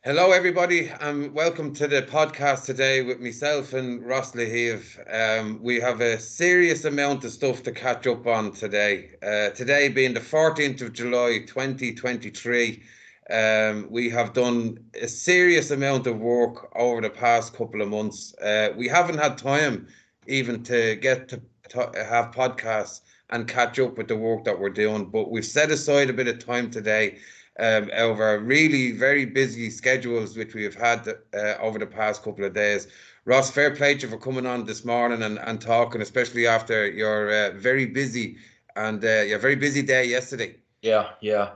Hello, everybody, and welcome to the podcast today with myself and Ross Lahive. We have a serious amount of stuff to catch up on today. Today being the 14th of July, 2023. We have done a serious amount of work over the past couple of months. We haven't had time even to get to have podcasts and catch up with the work that we're doing, but we've set aside a bit of time today over really very busy schedules which we have had over the past couple of days. Ross, fair play to you for coming on this morning and talking, especially after your very busy and your very busy day yesterday. Yeah.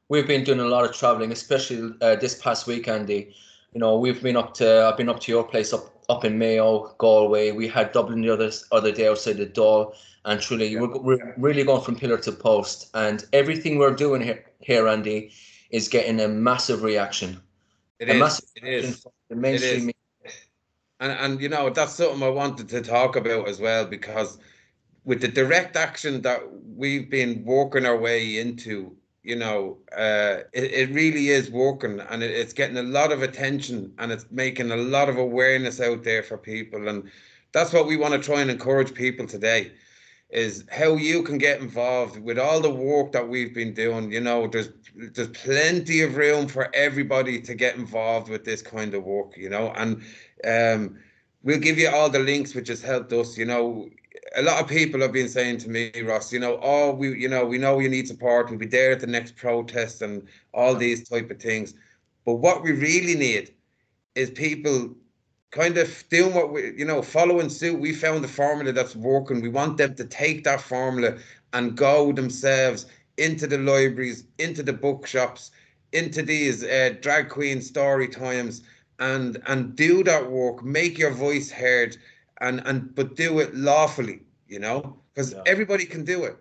We've been doing a lot of traveling, especially this past week, Andy. We've been I've been up to your place up in Mayo, Galway. We had Dublin the other day outside the Dáil, and truly, Yeah. we're really going from pillar to post. And everything we're doing here, Andy, is getting a massive reaction. It A is. massive It reaction is. from the It mainstream is. media. And that's something I wanted to talk about as well, because with the direct action that we've been working our way into, it really is working, and it's getting a lot of attention, and it's making a lot of awareness out there for people. And that's what we want to try and encourage people today, is how you can get involved with all the work that we've been doing. There's plenty of room for everybody to get involved with this kind of work, and we'll give you all the links, which has helped us. A lot of people have been saying to me, Ross, oh, we know you need support. We'll be there at the next protest and all these type of things. But what we really need is people kind of doing what following suit. We found the formula that's working. We want them to take that formula and go themselves into the libraries, into the bookshops, into these drag queen story times, and do that work. Make your voice heard, and but do it lawfully. Because Yeah. everybody can do it.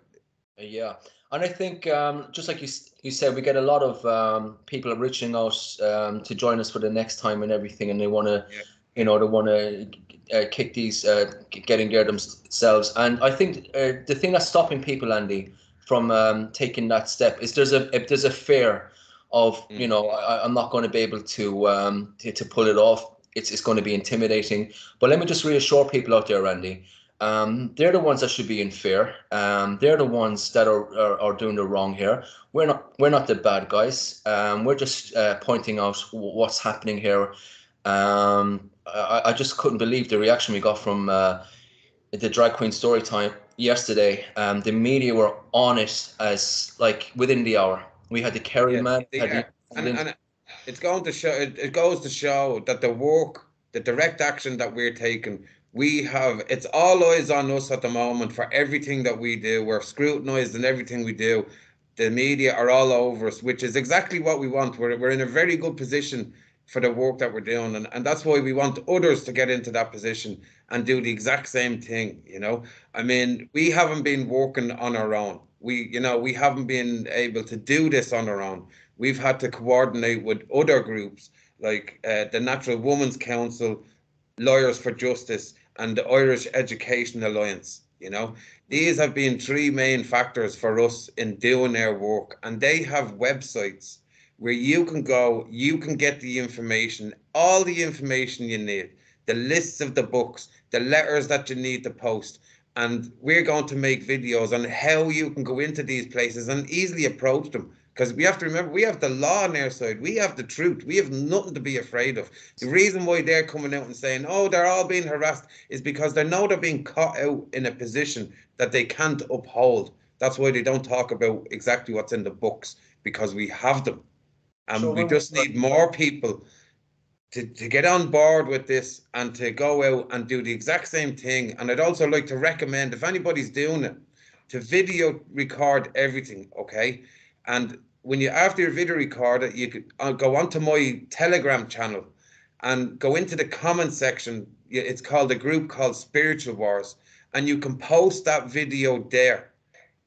Yeah, and I think just like you said, we get a lot of people reaching out to join us for the next time and everything, and they want to, Yeah. they want to kick these, getting there themselves. And I think the thing that's stopping people, Andy, from taking that step is there's a fear of, Mm. I'm not going to be able to pull it off. It's going to be intimidating. But let me just reassure people out there, Andy. They're the ones that should be in fear. They're the ones that are doing the wrong here. We're not the bad guys. We're just pointing out what's happening here. I just couldn't believe the reaction we got from the drag queen story time yesterday. The media were on it as like within the hour. We had the Kerry Yeah, man, we they had are. the And it's going to show, it goes to show that the work, the direct action that we're taking, it's all eyes on us at the moment for everything that we do. We're scrutinized in everything we do. The media are all over us, which is exactly what we want. We're in a very good position for the work that we're doing. And that's why we want others to get into that position and do the exact same thing. I mean, we haven't been working on our own. We haven't been able to do this on our own. We've had to coordinate with other groups like the Natural Women's Council, Lawyers for Justice, and the Irish Education Alliance. These have been three main factors for us in doing our work, and they have websites where you can go, you can get the information, all the information you need, the lists of the books, the letters that you need to post. And we're going to make videos on how you can go into these places and easily approach them. Because we have to remember, we have the law on our side. We have the truth. We have nothing to be afraid of. The reason why they're coming out and saying, oh, they're all being harassed, is because they know they're being caught out in a position that they can't uphold. That's why they don't talk about exactly what's in the books, because we have them. And sure we when we just need more people to get on board with this and to go out and do the exact same thing. And I'd also like to recommend, if anybody's doing it, to video record everything, okay? And when you, after your video record it, you could go onto my Telegram channel and go into the comment section. It's called a group called Spiritual Wars, and you can post that video there.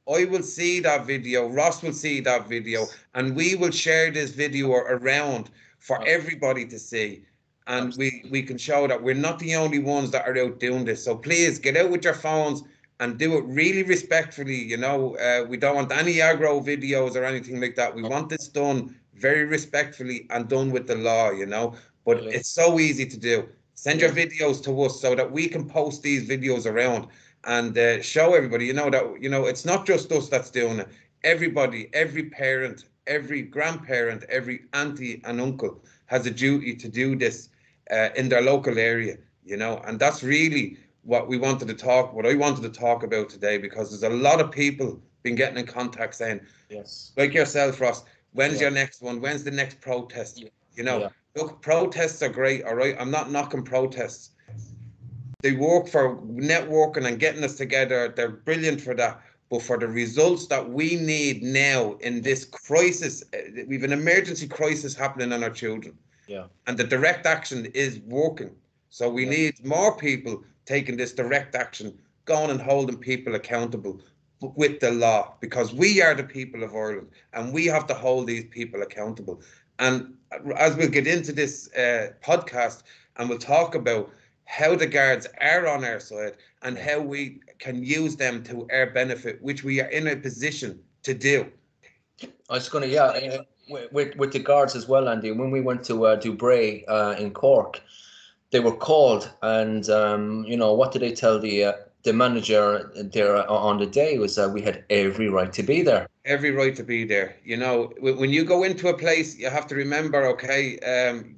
I will see that video, Ross will see that video, and we will share this video around for everybody to see. And we can show that we're not the only ones that are out doing this. So please get out with your phones and do it really respectfully. We don't want any aggro videos or anything like that. We want this done very respectfully and done with the law, But Really. it's so easy to do. Send your Yeah. videos to us so that we can post these videos around and show everybody, that, it's not just us that's doing it. Everybody, every parent, every grandparent, every auntie and uncle has a duty to do this in their local area, and that's really what I wanted to talk about today, because there's a lot of people been getting in contact saying, Yes. like yourself, Ross, when's Yeah. your next one? When's the next protest? Yeah. Yeah. Look, protests are great, all right? I'm not knocking protests. They work for networking and getting us together. They're brilliant for that. But for the results that we need now in this crisis, we've an emergency crisis happening on our children, Yeah. and the direct action is working. So we Yeah. need more people taking this direct action, going and holding people accountable with the law, because we are the people of Ireland and we have to hold these people accountable. And as we'll get into this podcast, and we'll talk about how the guards are on our side and Yeah. how we can use them to our benefit, which we are in a position to do. I was going to, yeah, with the guards as well, Andy. When we went to Dubray in Cork, they were called, and what did they tell the manager there on the day was that we had every right to be there. Every right to be there. When you go into a place, you have to remember, okay,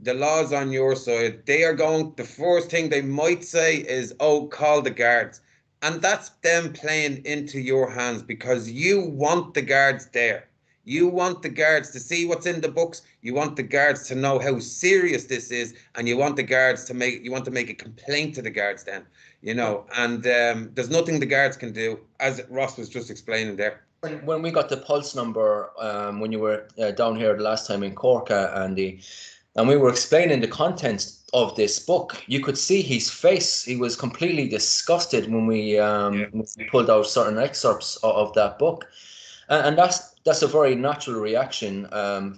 the law's on your side. The first thing they might say is, oh, call the guards. And that's them playing into your hands, because you want the guards there. You want the guards to see what's in the books. You want the guards to know how serious this is, and you want to make a complaint to the guards then, Yeah. and there's nothing the guards can do, as Ross was just explaining there. When we got the pulse number, when you were down here the last time in Cork, Andy, and we were explaining the contents of this book, you could see his face. He was completely disgusted when when we pulled out certain excerpts of that book, and that's a very natural reaction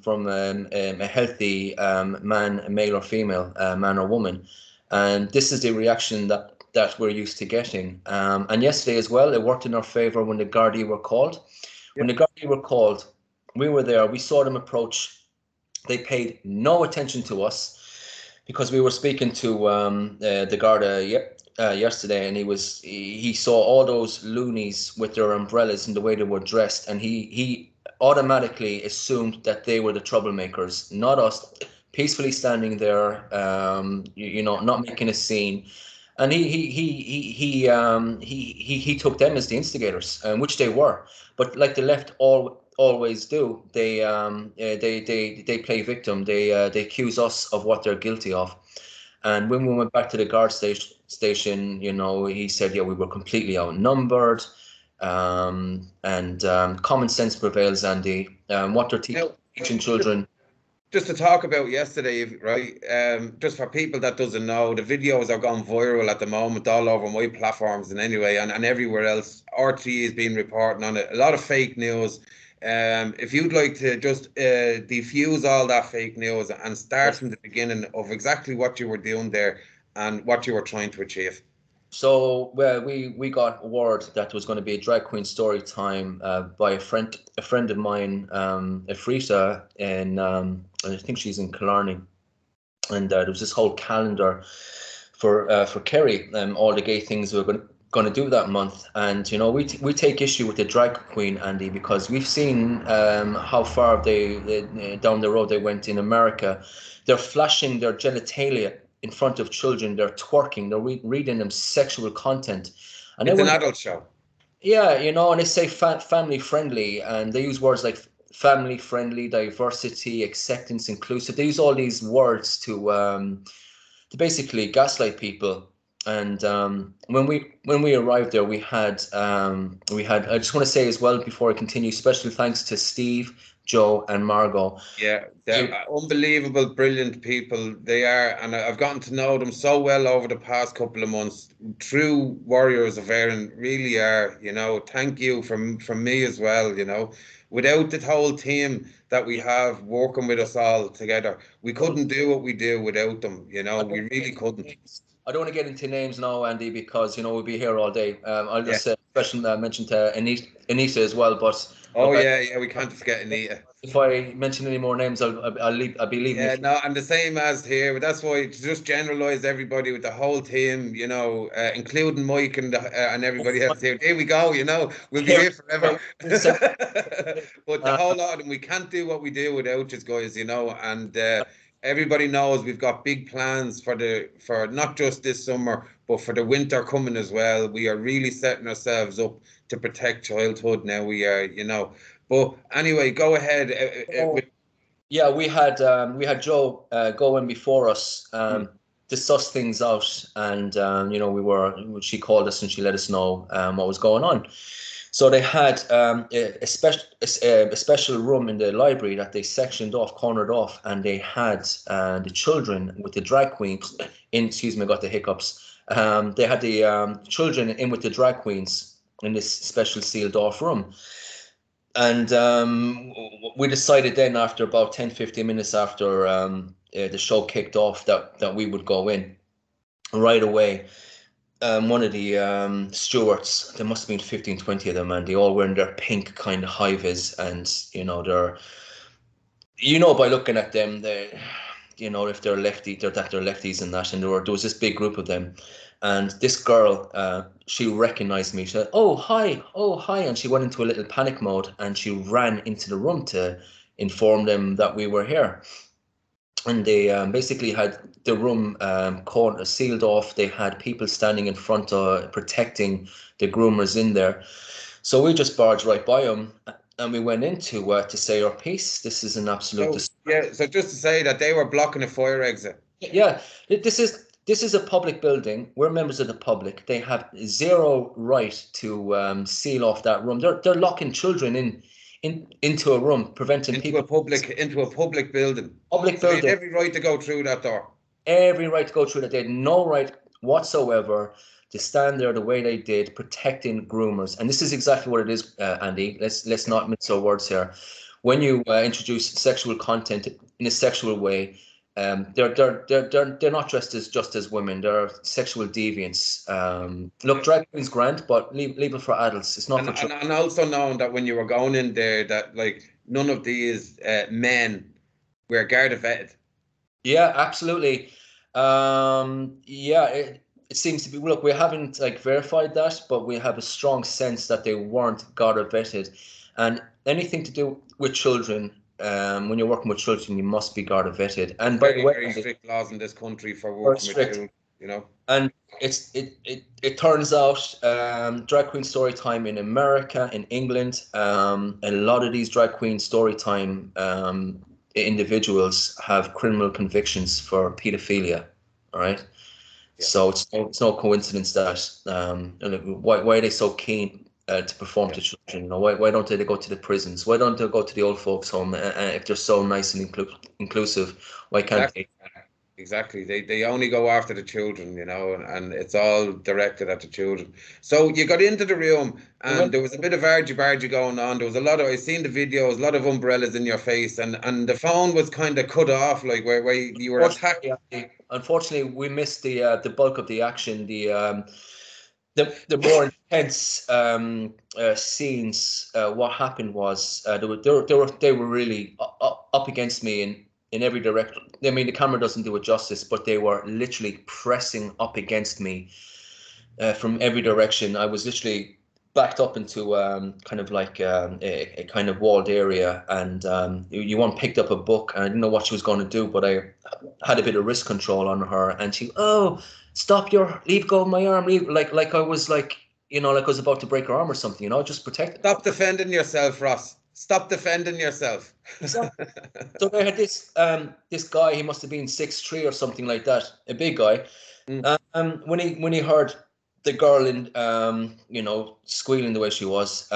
from a healthy man, male or female, man or woman, and this is the reaction that we're used to getting. And yesterday as well, it worked in our favour when the Gardaí were called. When the Gardaí were called, we were there. We saw them approach. They paid no attention to us because we were speaking to the Garda yesterday, and he saw all those loonies with their umbrellas and the way they were dressed, and he automatically assumed that they were the troublemakers, not us, peacefully standing there, not making a scene. And he took them as the instigators, which they were. But like the left always do, they play victim. They accuse us of what they're guilty of. And when we went back to the guard station, he said, yeah, we were completely outnumbered. And common sense prevails, Andy. What they're teaching children. Just to talk about yesterday, right? Just for people that doesn't know, the videos are going viral at the moment all over my platforms and anyway, and everywhere else. RT has been reporting on it. A lot of fake news. If you'd like to just defuse all that fake news and start from the beginning of exactly what you were doing there and what you were trying to achieve. So we got word that there was going to be a drag queen story time by a friend of mine, Efrita, I think she's in Killarney, and there was this whole calendar for Kerry, all the gay things we were going to do that month. And we take issue with the drag queen, Andy, because we've seen how far they down the road they went in America. They're flashing their genitalia in front of children. They're twerking. They're reading them sexual content, and It's an adult show. yeah, and they say family friendly, and they use words like family friendly, diversity, acceptance, inclusive. They use all these words to basically gaslight people. And when we arrived there, we had I just want to say as well before I continue, special thanks to Steve, Joe, and Margot. Yeah, they're unbelievable, brilliant people. They are, and I've gotten to know them so well over the past couple of months. True warriors of Erin, really are. Thank you from me as well. Without the whole team that we have working with us all together, we couldn't do what we do without them. We really couldn't. I don't want to get into names now, Andy, because we'll be here all day. I'll Yeah. just special mention to Anita as well. But Oh look, yeah, we can't forget Anita. if I mention any more names, I'll be leaving Yeah, you. no, and the same as here, but that's why to just generalize everybody with the whole team, including Mike and everybody else here. There we go, we'll be Here, here forever. so, But the uh, whole lot of them, we can't do what we do without you guys, and everybody knows we've got big plans for not just this summer, but for the winter coming as well. We are really setting ourselves up to protect childhood now. We are, But anyway, go ahead with. yeah, we had Joe go in before us, Mm. to suss things out, and she called us and she let us know what was going on. So they had a special room in the library that they sectioned off, cornered off, and they had the children with the drag queens in. Excuse me, I got the hiccups. They had the children in with the drag queens in this special sealed off room. And we decided then, after about 10-15 minutes after the show kicked off, that we would go in right away. One of the stewards, there must have been 15-20 of them, and they all wearing their pink kind of high-vis, and they're, by looking at them, they, if they're they're lefties and that. And there was this big group of them, and this girl, she recognized me. She said, oh hi, and she went into a little panic mode, and she ran into the room to inform them that we were here. And they basically had the room sealed off. They had people standing in front protecting the groomers in there. So we just barged right by them, and we went in to say our piece. This is an absolute So just to say that they were blocking a fire exit. Yeah, this is a public building. We're members of the public. They have zero right to seal off that room. They're locking children into a room, preventing into people a public building. Public So they had building. every right to go through that door. Every right to go through that. They had no right whatsoever to stand there the way they did, protecting groomers. And this is exactly what it is, Andy. Let's not mince our words here. When you introduce sexual content in a sexual way, they're not dressed just as women. They're sexual deviants. Look, drag queen's grand, but leave it for adults. It's not for children. And also knowing that when you were going in there, that like none of these men were Garda vetted. Yeah, absolutely. Yeah, it seems to be. Look, we haven't verified that, but we have a strong sense that they weren't Garda vetted, and anything to do with children. When you're working with children, you must be Garda vetted. And by the way, very strict laws in this country for working with children. And it turns out drag queen story time in America, in England, a lot of these drag queen story time individuals have criminal convictions for pedophilia. All right. Yeah. So it's no coincidence that why are they so keen to perform to children? Why don't they go to the prisons? Why don't they go to the old folks home? If they're so nice and inclusive, why can't they? Exactly. They only go after the children, and it's all directed at the children. So you got into the room, and there was a bit of argy-bargy going on. There was I seen the videos, a lot of umbrellas in your face, and the phone was kind of cut off, like where you were attacked. Unfortunately, we missed the bulk of the action. The more intense scenes. What happened was they were really up against me in every direction. I mean, the camera doesn't do it justice, but they were literally pressing up against me from every direction. I was literally backed up into kind of like a kind of walled area, and one picked up a book, and I didn't know what she was going to do, but I had a bit of wrist control on her, and she, stop leave go of my arm, leave, like I was like I was about to break her arm or something, just protect it. Stop defending yourself, Ross. Stop defending yourself. Exactly. So they had this guy, he must have been 6'3" or something like that, a big guy. When he heard the girl squealing the way she was,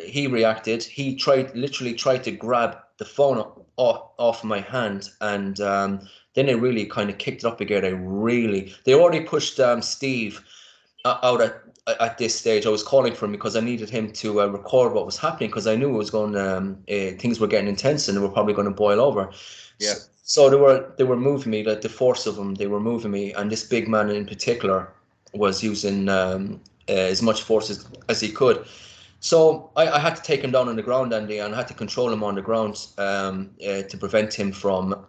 he reacted. He literally tried to grab the phone off my hand, and then they really kind of kicked it up again. They already pushed Steve out at this stage. I was calling for him because I needed him to record what was happening, because I knew it was going things were getting intense and they were probably going to boil over. Yeah. So they were moving me, like the force of them. They were moving me, and this big man in particular was using as much force as he could. So I had to take him down on the ground, Andy, and I had to control him on the ground to prevent him from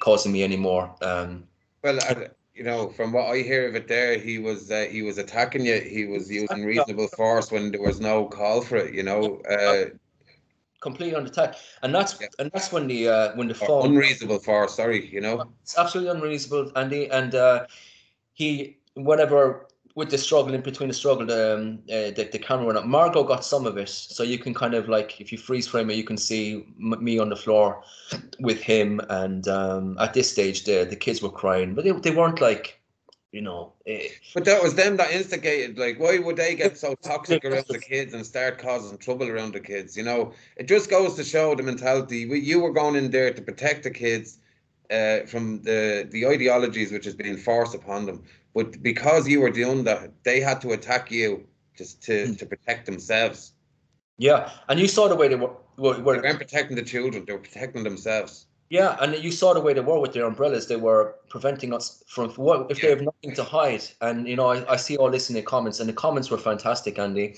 causing me any more. Well, from what I hear of it, there he was attacking you. He was using reasonable force when there was no call for it. Completely on attack, and that's Yeah, when the or phone. unreasonable force. Sorry. It's absolutely unreasonable, Andy, and he whatever with the struggle in between the struggle, the camera went up. Margot got some of it, so you can kind of like if you freeze frame it, you can see me on the floor with him, and at this stage the kids were crying, but they weren't like, But that was them that instigated. Like, why would they get so toxic around the kids and start causing trouble around the kids? It just goes to show the mentality. You were going in there to protect the kids from the ideologies which is being forced upon them. But because you were doing that, they had to attack you just to protect themselves. Yeah, and you saw the way they They were. weren't protecting the children; they were protecting themselves. Yeah, and you saw the way they were with their umbrellas. They were preventing us from what if they Yeah, have nothing to hide. And I see all this in the comments, and the comments were fantastic, Andy.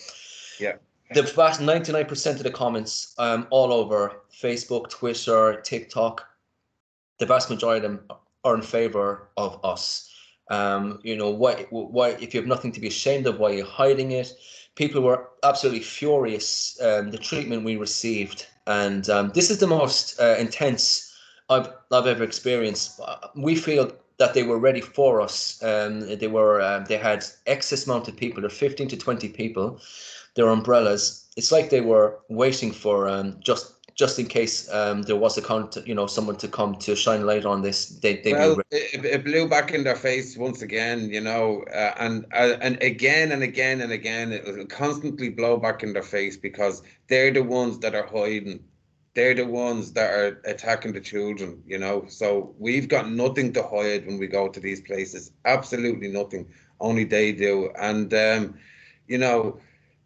yeah. The vast 99% of the comments, all over Facebook, Twitter, TikTok, the vast majority of them are in favor of us. Why if you have nothing to be ashamed of, why are you hiding it? People were absolutely furious, the treatment we received, and this is the most intense I've ever experienced. We feel that they were ready for us. They had excess amount of people. There are 15 to 20 people. Their umbrellas. It's like they were waiting for just in case there was someone to come to shine light on this. They'd be Well, ready. it blew back in their face once again, and again and again and again, it'll constantly blow back in their face because they're the ones that are hiding. They're the ones that are attacking the children. So we've got nothing to hide when we go to these places. Absolutely nothing. Only they do. And you know,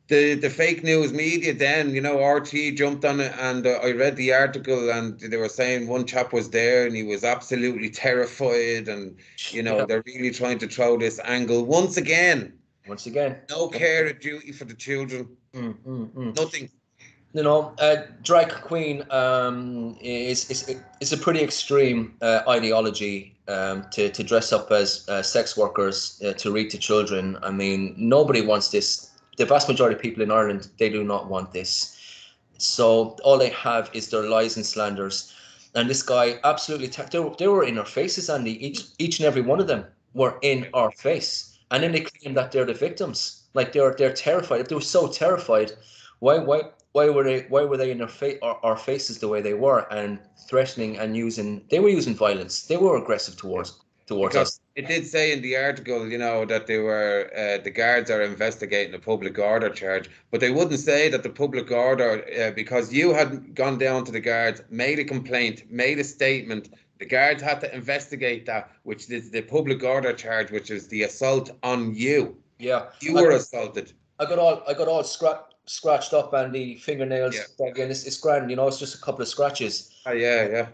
the fake news media then, RT jumped on it, and I read the article, and they were saying one chap was there and he was absolutely terrified, and Yeah. they're really trying to throw this angle once again. Once again. No care or duty for the children. Mm, mm, mm. Nothing. Drag queen is a pretty extreme ideology, to dress up as sex workers to read to children. I mean, nobody wants this. The vast majority of people in Ireland, they do not want this. So all they have is their lies and slanders. And this guy absolutely, they were in our faces, Andy. Each and every one of them were in our face. And then they claim that they're the victims. Like they're terrified. If they were so terrified, why were they in our faces the way they were and threatening and they were using violence. They were aggressive towards Because us. it did say in the article, that they were the guards are investigating a public order charge, but they wouldn't say that the public order because you had gone down to the guards, made a complaint, made a statement. The guards had to investigate that, which is the public order charge, which is the assault on you. Yeah. You were assaulted. I got all scratched up, and the Yeah. fingernails again. It's grand, it's just a couple of scratches. Oh, yeah, yeah.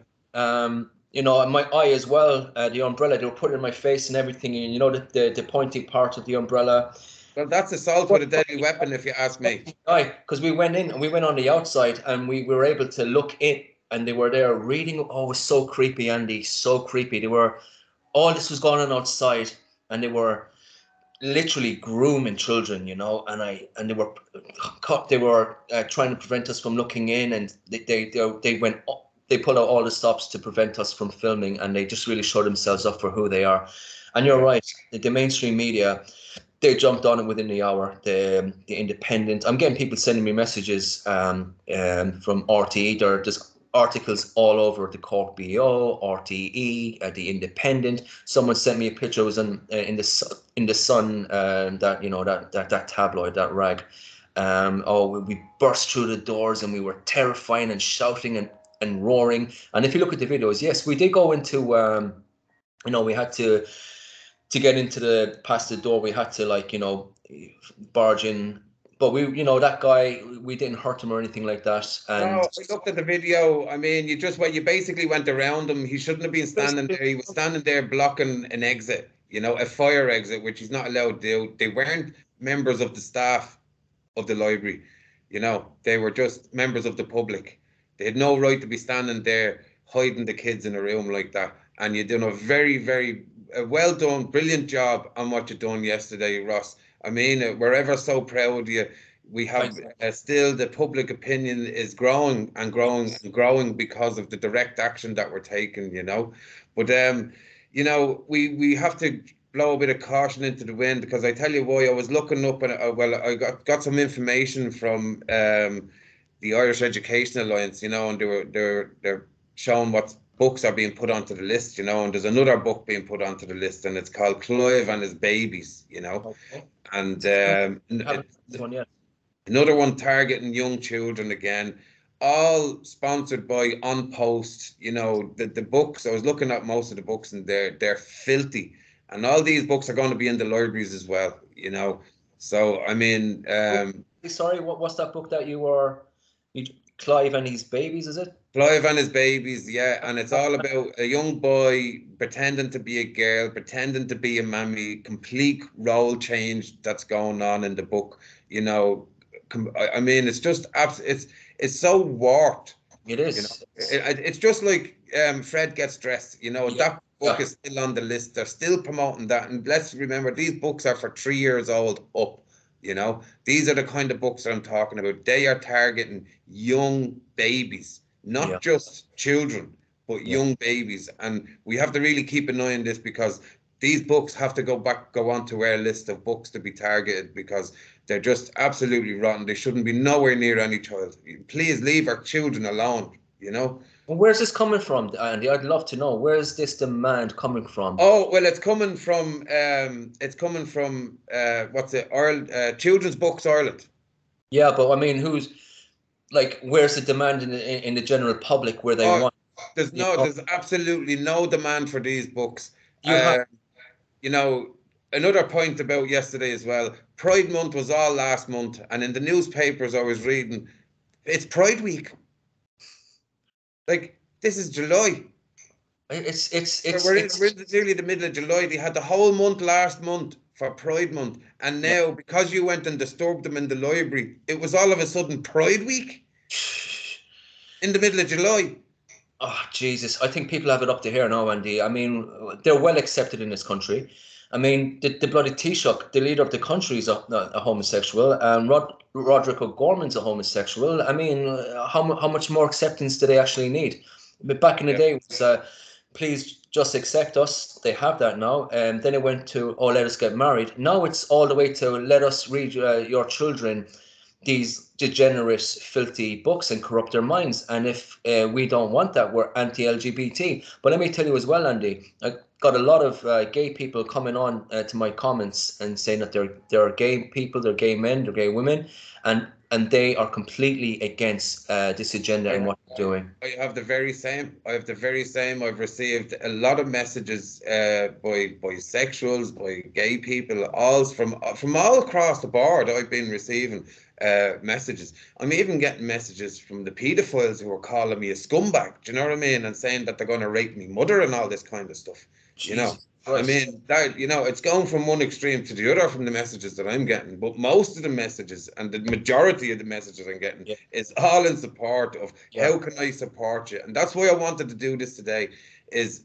And my eye as well. The umbrella they were putting in my face and everything. And the pointy part of the umbrella. Well, that's assault with a deadly weapon, if you ask me. Aye, because we went in and we went on the outside, and we were able to look in, and they were there reading. Oh, it was so creepy, Andy. So creepy. All this was going on outside, and they were literally grooming children, and they were trying to prevent us from looking in, and they put out all the stops to prevent us from filming, and they just really showed themselves up for who they are. And you're right, the mainstream media, they jumped on it within the hour. The Independent, I'm getting people sending me messages from RTE. There are just articles all over the Cork BO, RTE, the Independent. Someone sent me a picture. It was in the Sun, that tabloid, that rag. We burst through the doors and we were terrifying and shouting and roaring. And if you look at the videos, yes, we did go into, we had to get into past the door. We had to barge in. But that guy, we didn't hurt him or anything like that. And No, I looked at the video. I mean, you basically went around him. He shouldn't have been standing there. He was standing there blocking an exit, a fire exit, which he's not allowed to do. They weren't members of the staff. of the library. You know, they were just members of the public. They had no right to be standing there hiding the kids in a room like that. And you done a very, very well done, brilliant job on what you done yesterday, Ross. I mean, we're ever so proud of you. We have Thanks. still the public opinion is growing and growing and growing because of the direct action that we're taking, you know. But you know, we have to blow a bit of caution into the wind, because I tell you why. I was looking up and well, I got some information from the Irish Education Alliance, you know, and they're showing what books are being put onto the list, you know, and there's another book being put onto the list, and it's called Clive and His Babies, you know, Okay. and Haven't this one yet. another one targeting young children again, all sponsored by On Post. You know, the books, I was looking at most of the books, and they're filthy. And all these books are going to be in the libraries as well, you know. So I mean, Sorry, what's that book that you Clive and His Babies, is it? Clive and His Babies, yeah, and it's all about a young boy pretending to be a girl, pretending to be a mammy, complete role change that's going on in the book. You know, I mean, it's just it's so warped. It You know, is. it's just like Fred Gets Dressed. You know, Yeah. that book is still on the list. They're still promoting that, and let's remember these books are for 3 years old up. You know, these are the kind of books that I'm talking about. They are targeting young babies, Yeah. not just children, but Yeah. young babies. And we have to really keep an eye on this, because these books have to go onto our list of books to be targeted, because they're just absolutely rotten. They shouldn't be nowhere near any child. Please leave our children alone, you know? Well, where's this coming from, Andy? I'd love to know. Where's this demand coming from? Oh, well, it's coming from what's it, Ireland, Children's Books Ireland. Yeah, but I mean, where's the demand in the general public where they Oh, want? You know, there's absolutely no demand for these books. you have. You know, another point about yesterday as well, Pride Month was all last month, and in the newspapers I was reading, it's Pride Week. Like, this is July. We're in nearly the middle of July. They had the whole month last month for Pride Month, and Yeah. now, because you went and disturbed them in the library, it was all of a sudden Pride Week in the middle of July. Oh, Jesus. I think people have it up to here now, Andy. I mean, they're well accepted in this country. I mean, the bloody Taoiseach, the leader of the country, is a homosexual, and Roderick O'Gorman's a homosexual. I mean, how much more acceptance do they actually need? But back in the Yeah. day, it was, please just accept us. They have that now. And then it went to, oh, let us get married. Now it's all the way to, let us read your children these degenerate, filthy books and corrupt their minds. And if we don't want that, we're anti-LGBT. But let me tell you as well, Andy, I got a lot of gay people coming on to my comments and saying that they're gay people, they're gay men, they're gay women, and they are completely against this agenda and what they're doing. I have the very same. I have the very same. I've received a lot of messages by bisexuals, by gay people, all from all across the board. I've been receiving messages. I'm even getting messages from the paedophiles who are calling me a scumbag. Do you know what I mean? And saying that they're going to rape me mother and all this kind of stuff. You know, I mean, that, you know, it's going from one extreme to the other from the messages that I'm getting. But most of the messages, and the majority of the messages I'm getting, is all in support of how can I support you. And that's why I wanted to do this today. Is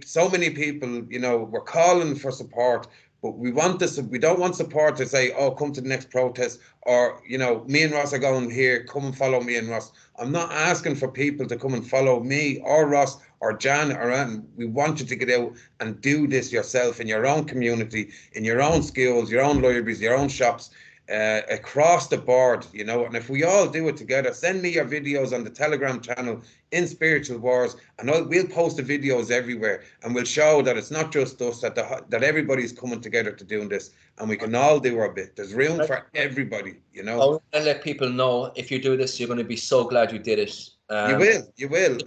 so many people, you know, were calling for support, but we want this. We don't want support to say, "Oh, come to the next protest," or, you know, me and Ross are going here. Come and follow me and Ross. I'm not asking for people to come and follow me or Ross or Jan or Anne. We want you to get out and do this yourself in your own community, in your own schools, your own libraries, your own shops, across the board, you know. And if we all do it together, send me your videos on the Telegram channel in Spiritual Wars, and we'll post the videos everywhere, and we'll show that it's not just us, that everybody's coming together to doing this, and we can all do our bit. There's room for everybody, you know. I want to let people know, if you do this, you're going to be so glad you did it. You will.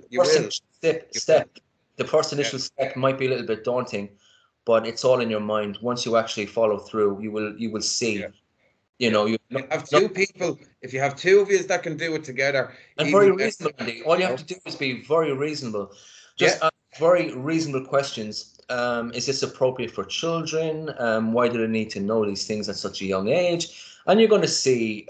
The first initial step might be a little bit daunting, but it's all in your mind. Once you actually follow through, you will see. Yeah. You know, you have two people. If you have two of you that can do it together, and very reasonable, Andy. All you have to do is be very reasonable. Just ask very reasonable questions, Is this appropriate for children? Why do they need to know these things at such a young age? And you're going to see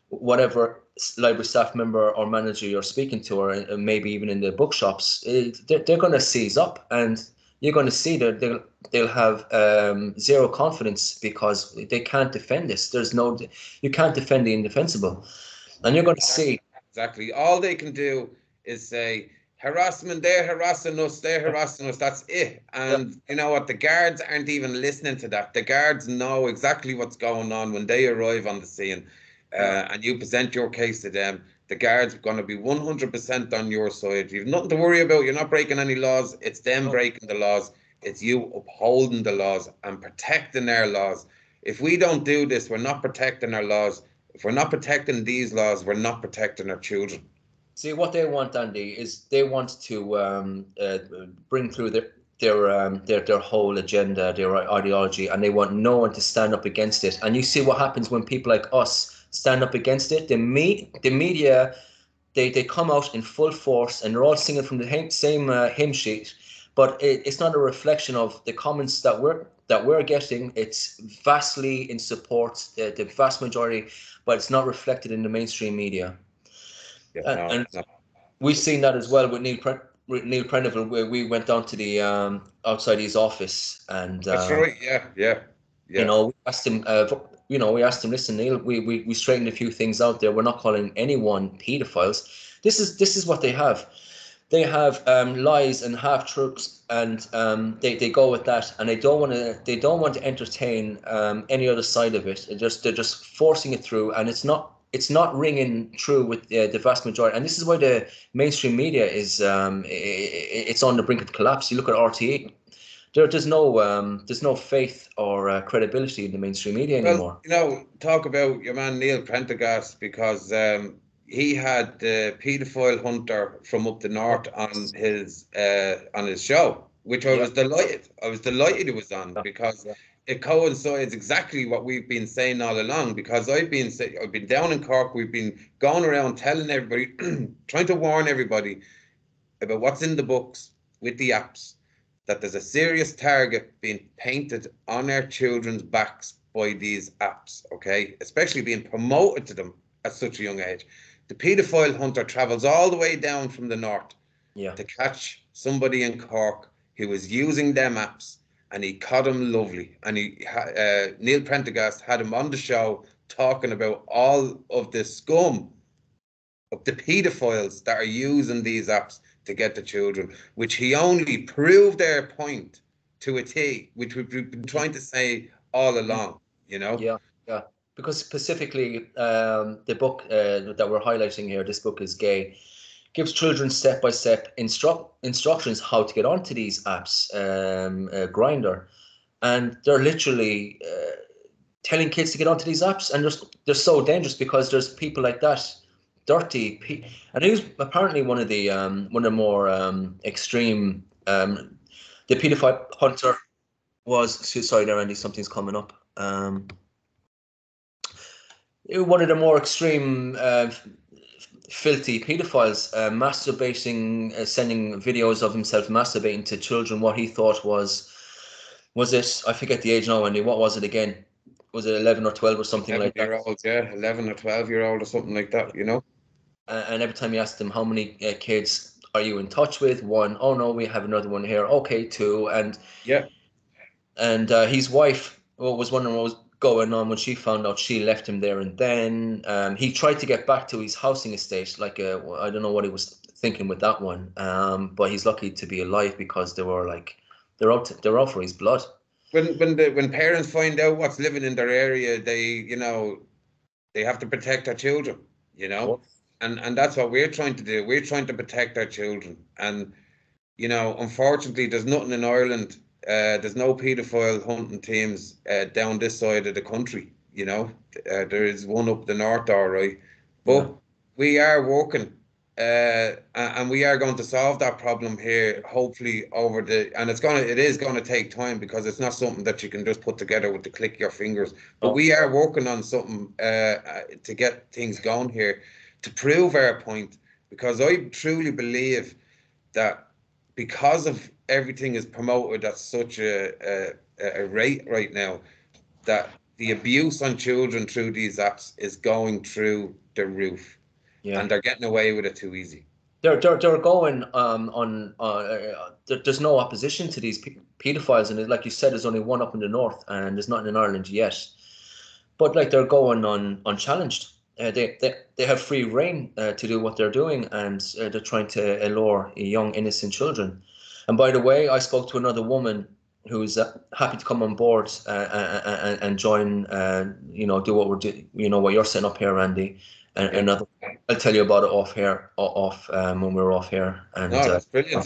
whatever library staff member or manager you're speaking to, or maybe even in the bookshops, they're going to seize up, and you're going to see that they'll have zero confidence because they can't defend this. You can't defend the indefensible, and you're going to see. Exactly. All they can do is say, harassment, they're harassing us, they're harassing us. That's it. And you know what? The guards aren't even listening to that. The guards know exactly what's going on when they arrive on the scene, and you present your case to them. The guards are going to be 100% on your side. You've nothing to worry about. You're not breaking any laws. It's them breaking the laws. It's you upholding the laws and protecting their laws. If we don't do this, we're not protecting our laws. If we're not protecting these laws, we're not protecting our children. See, what they want, Andy, is they want to bring through their whole agenda, their ideology, and they want no one to stand up against it. And you see what happens when people like us stand up against it. The media, they come out in full force, and they're all singing from the same hymn sheet. But it's not a reflection of the comments that we're getting. It's vastly in support, the vast majority, but it's not reflected in the mainstream media. Yeah, and we've seen that as well with Neil Prendeville, where we went down to the outside his office, and that's right. Yeah. You know, we asked him. We asked him, listen, Neil, we straightened a few things out there. We're not calling anyone pedophiles. This is what they have. They have lies and half truths, and they go with that, and they don't want to entertain any other side of it. They're just forcing it through, and it's not ringing true with the vast majority. And this is why the mainstream media is it's on the brink of collapse. You look at RTE. There's no faith or credibility in the mainstream media anymore. Well, talk about your man Neil Prendergast, because he had the paedophile hunter from up the north on his show, which I was delighted. I was delighted it was on, because it coincides exactly what we've been saying all along. Because I've been down in Cork, we've been going around telling everybody, trying to warn everybody about what's in the books with the apps, that there's a serious target being painted on our children's backs by these apps, okay? Especially being promoted to them at such a young age. The paedophile hunter travels all the way down from the north to catch somebody in Cork who was using them apps, and he caught him lovely. And Neil Prendergast had him on the show talking about all of the scum of the paedophiles that are using these apps to get the children, which he only proved their point to a T, which we've been trying to say all along, you know? Yeah. Because specifically, the book that we're highlighting here, this book is Gay, gives children step-by-step instructions how to get onto these apps, Grindr, and they're literally telling kids to get onto these apps, and they're so dangerous because there's people like that, dirty, and he was apparently one of the more extreme. The paedophile hunter was. Sorry, there, Andy. Something's coming up. One of the more extreme, filthy pedophiles, masturbating, sending videos of himself masturbating to children. What he thought was it? I forget the age now, Andy. What was it again? Was it 11 or 12 or something like that? 11-year-old, yeah, 11 or 12-year-old or something like that, you know. And every time you asked them, how many kids are you in touch with? One. Oh no, we have another one here. Okay, two. And his wife was wondering what was going on when she found out. She left him there, and then he tried to get back to his housing estate. Like I don't know what he was thinking with that one. But he's lucky to be alive, because they're out for his blood. When parents find out what's living in their area, they have to protect their children, you know. And that's what we're trying to do. We're trying to protect our children. And, you know, unfortunately, there's nothing in Ireland. There's no paedophile hunting teams down this side of the country, you know. There is one up the north, all right. But we are working, and we are going to solve that problem here, hopefully, and it is going to take time, because it's not something that you can just put together with the click of your fingers. But we are working on something to get things going here, to prove our point, because I truly believe that because of everything is promoted at such a rate right now that the abuse on children through these apps is going through the roof, Yeah. and they're getting away with it too easy. They're going there's no opposition to these pedophiles, and like you said, there's only one up in the north, and there's nothing in Ireland yet. But like they're going unchallenged. They have free reign to do what they're doing, and they're trying to allure young innocent children. And by the way, I spoke to another woman who's happy to come on board and join. Do what we're doing. What you're setting up here, Randy. And Yeah. another, I'll tell you about it off when we're off here. And No, that's brilliant.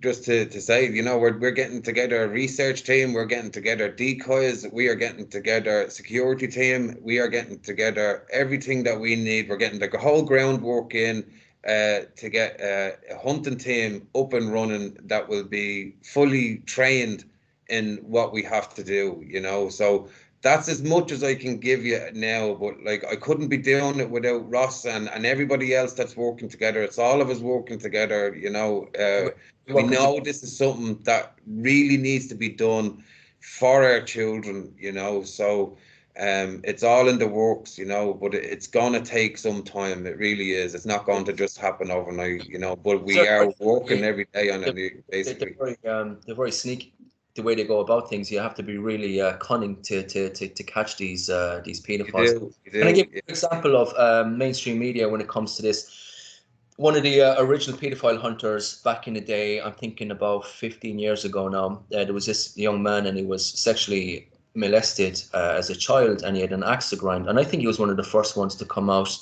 Just to say, we're getting together a research team, we're getting together decoys, we are getting together security team, we are getting together everything that we need. We're getting the whole groundwork in to get a hunting team up and running that will be fully trained in what we have to do. So that's as much as I can give you now, but like I couldn't be doing it without Ross and everybody else that's working together. It's all of us working together, we know this is something that really needs to be done for our children, so it's all in the works, but it's gonna take some time. It really is. It's not going to just happen overnight, but we are working every day on it, basically. They're very sneaky the way they go about things. You have to be really cunning to catch these pedophiles. You do, Can I give you an example of mainstream media when it comes to this? One of the original pedophile hunters back in the day, I'm thinking about 15 years ago now, there was this young man, and he was sexually molested as a child, and he had an axe to grind. And I think he was one of the first ones to come out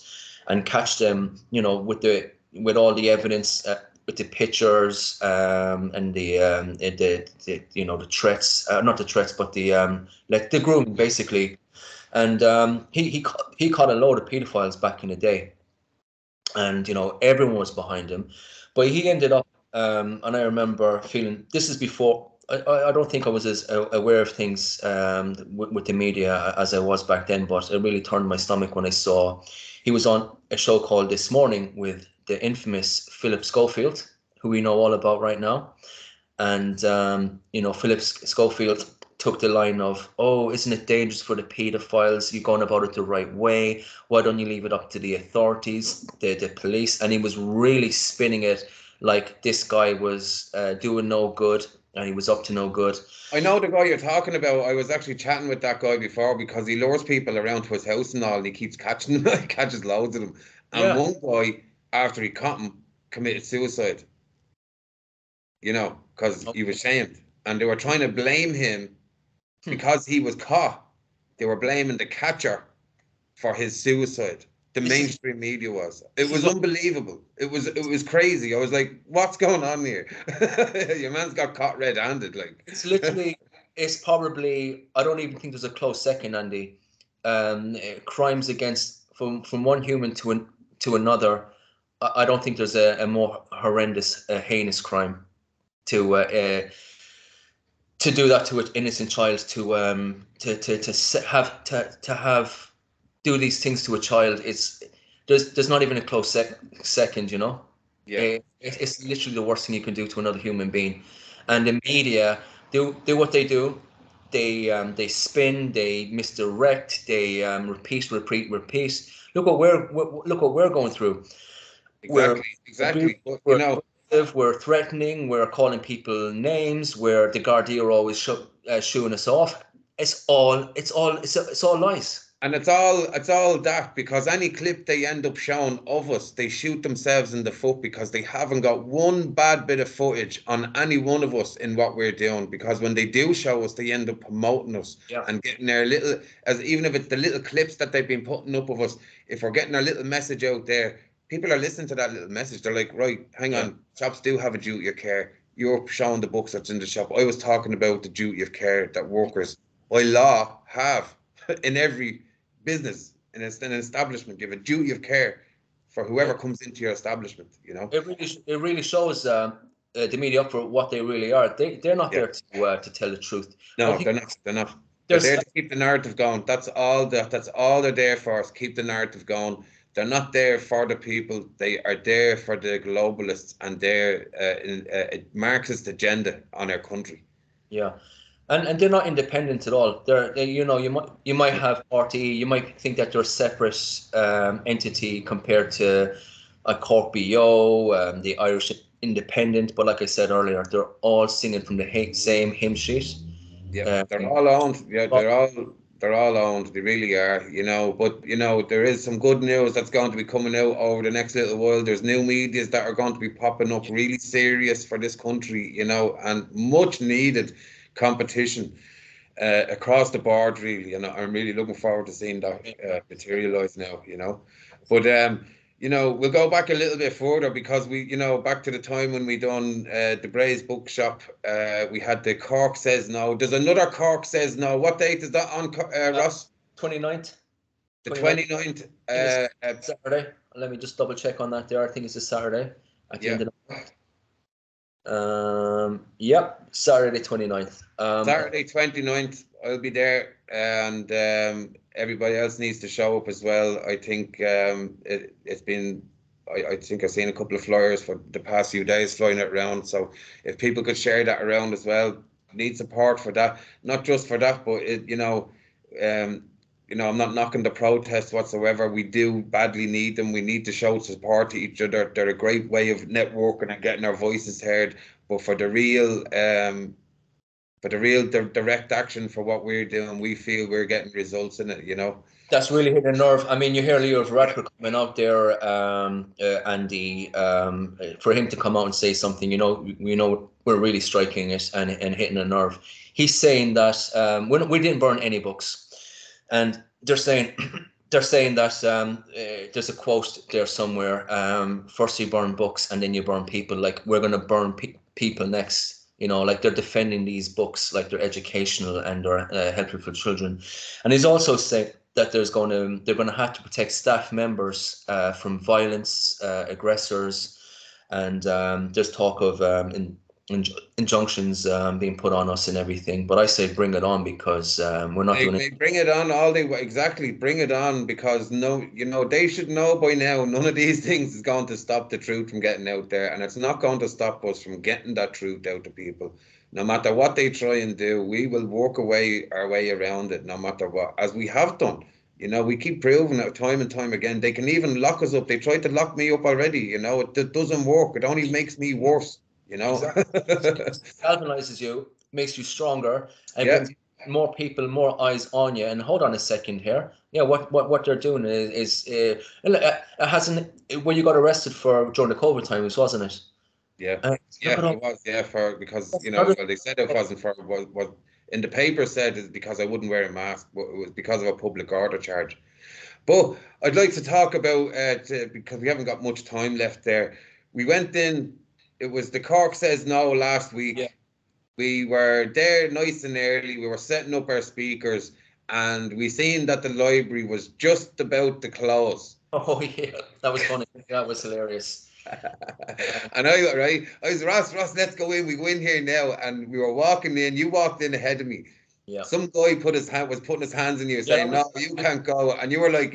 and catch them, with all the evidence, with the pictures and the threats, not the threats, but the grooming basically. And he caught a load of pedophiles back in the day, and everyone was behind him. But he ended up, and I remember feeling, this is before, I don't think I was as aware of things with the media as I was back then, but it really turned my stomach when I saw he was on a show called This Morning with the infamous Philip Schofield, who we know all about right now. And Philip Schofield took the line of, "Oh, isn't it dangerous for the pedophiles? You're going about it the right way. Why don't you leave it up to the authorities, the police?" And he was really spinning it like this guy was doing no good, and he was up to no good. I know the guy you're talking about. I was actually chatting with that guy before because he lures people around to his house and all, and he keeps catching them. He catches loads of them. And one guy, after he caught him, committed suicide. Because he was shamed, and they were trying to blame him because he was caught. They were blaming the catcher for his suicide. The mainstream media was. It was unbelievable. It was crazy. I was like, "What's going on here?" Your man's got caught red-handed. Like it's literally, it's probably. I don't even think there's a close second, Andy. Crimes against from one human to another. I don't think there's a more horrendous, heinous crime to do that to an innocent child, to have do these things to a child. There's not even a close second, Yeah. It's literally the worst thing you can do to another human being. And the media do what they do. They spin, they misdirect, they repeat. Look what we're going through. Exactly. We're threatening, we're calling people names, where the Gardaí are always shooing us off. It's all lies. And it's all that because any clip they end up showing of us, they shoot themselves in the foot because they haven't got one bad bit of footage on any one of us in what we're doing. Because when they do show us, they end up promoting us and getting their little, as even if it's the little clips that they've been putting up of us, if we're getting our little message out there, people are listening to that little message. They're like, right, hang on, shops do have a duty of care. You're showing the books that's in the shop. I was talking about the duty of care that workers by law have in every business, in an establishment. You have a duty of care for whoever comes into your establishment. It really shows the media up for what they really are. They're not there to tell the truth. No, they're not. They're there to keep the narrative going. That's all they're there for, is keep the narrative going. They're not there for the people. They are there for the globalists and their Marxist agenda on our country. Yeah, and they're not independent at all. You know, you might have RTE, you might think that they're a separate entity compared to a Cork BO, the Irish Independent, but like I said earlier, they're all singing from the same hymn sheet. Yeah, they're Um, all owned. Yeah, but they're all owned. They really are, you know. But you know, there is some good news that's going to be coming out over the next little while. There's new medias that are going to be popping up, really serious for this country, you know, and much needed competition across the board, really. And I'm really looking forward to seeing that materialize now, you know. But you know, we'll go back a little bit further because we, you know, back to the time when we done the Braes Bookshop. We had the Cork Says No. There's another Cork Says No. What date is that on, Ross? 29th, The 29th, 29th. I think it's Saturday. Let me just double check on that there. I think it's a Saturday at the Yeah. end of the month. Yep, Saturday 29th. Saturday 29th, I'll be there, and everybody else needs to show up as well. I think it's been, I think I've seen a couple of flyers for the past few days flying it around. So if people could share that around as well, need support for that. Not just for that, but you know, I'm not knocking the protests whatsoever. We do badly need them. We need to show support to each other. They're a great way of networking and getting our voices heard. But for the real direct action for what we're doing, we feel we're getting results in it, you know. That's really hitting a nerve. I mean, you hear Leo Varadkar coming out there, Andy, for him to come out and say something, you know, we're really striking it and hitting a nerve. He's saying that we didn't burn any books, and they're saying that there's a quote there somewhere. First you burn books, and then you burn people. Like we're gonna burn people next. You know, like they're defending these books, like they're educational and they're helpful for children. And he's also said that they're going to have to protect staff members from violence, aggressors, and there's talk of injunctions being put on us and everything. But I say bring it on because we're not doing They bring it on all day. Exactly, bring it on because no, you know, they should know by now. None of these things is going to stop the truth from getting out there, and it's not going to stop us from getting that truth out to people. No matter what they try and do, we will work our way around it. No matter what, as we have done. You know, we keep proving it time and time again. They can even lock us up. They tried to lock me up already. You know, it doesn't work. It only makes me worse. You know, exactly. It galvanizes you, makes you stronger, and yeah. brings more people, more eyes on you. And hold on a second here. Yeah, what they're doing is it hasn't. When you got arrested for during the COVID times, wasn't it? Yeah, yeah, it was. Yeah, because you know, well, they said it wasn't for what in the paper said is because I wouldn't wear a mask, but it was because of a public order charge. But I'd like to talk about because we haven't got much time left there. We went in. It was the Cork Says No last week. Yeah. We were there nice and early. We were setting up our speakers, and we seen that the library was just about to close. Oh yeah, that was funny. That was hilarious. And I was Ross, let's go in. We go in here now, and we were walking in. You walked in ahead of me. Yeah. Some guy was putting his hands on you, saying, "No, you can't go," and you were like,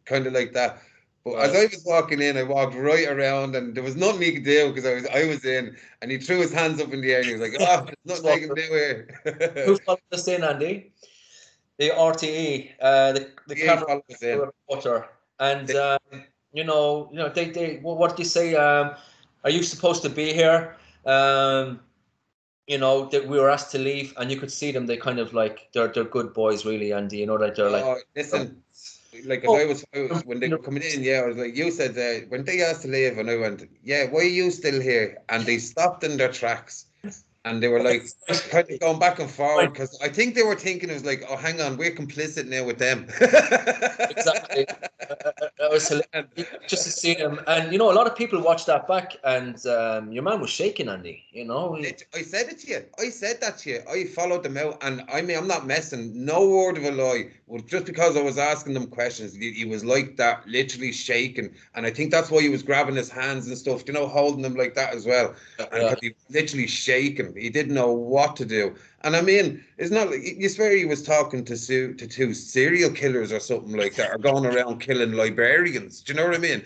kind of like that. But as I was walking in, I walked right around, and there was nothing he could do because I was in, and he threw his hands up in the air, and he was like, "Oh, there's nothing I can do here." Who followed us in, Andy? The RTE, the camera reporter, and they what did you say? Are you supposed to be here? You know that we were asked to leave, and you could see them. They kind of like they're good boys, really, Andy. You know that they're like. Listen, like as I was when they were coming in, yeah, I was like, you said when they asked to leave, and I went, yeah, why are you still here? And they stopped in their tracks. And they were like kind of going back and forward because I think they were thinking it was like, oh, hang on, we're complicit now with them. Exactly. That was hilarious. Just to see them, and a lot of people watched that back, and your man was shaking, Andy. I said it to you. I said that to you. I followed them out, and I mean, I'm not messing. No word of a lie. Well, just because I was asking them questions, he was like that, literally shaking, and I think that's why he was grabbing his hands and stuff, holding them like that as well, and he was literally shaking. him. He didn't know what to do. And I mean, it's not like you swear he was talking to two serial killers or something like that, or going around killing librarians. Do you know what I mean?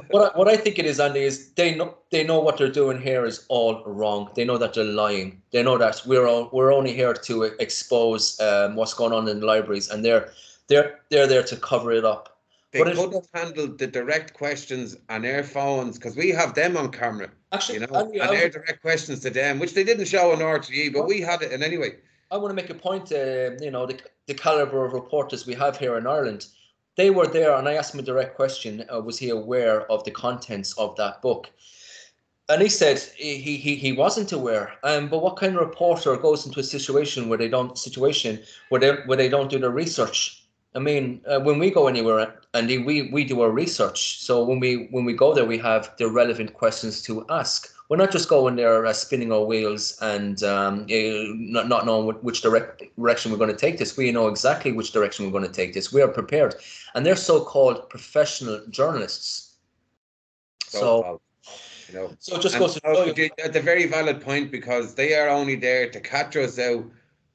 What I think it is, Andy, is they know what they're doing here is all wrong. They know that they're lying. They know that we're only here to expose what's going on in the libraries, and they're there to cover it up. They could have handled the direct questions on our phones because we have them on camera, actually, you know, Andy, and our direct questions to them, which they didn't show on RTE, but we had it. And anyway, I want to make a point. You know, the caliber of reporters we have here in Ireland. They were there, and I asked him a direct question: was he aware of the contents of that book? And he said he wasn't aware. But what kind of reporter goes into a situation where they don't do their research? I mean, when we go anywhere, Andy, we do our research. So when we go there, we have the relevant questions to ask. We're not just going there spinning our wheels and not knowing which direction we're going to take this. We know exactly which direction we're going to take this. We are prepared, and they're so-called professional journalists. So you know, so it just goes to show you. That's a very valid point, because they are only there to catch us out,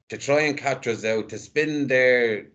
to try and catch us out, to spin their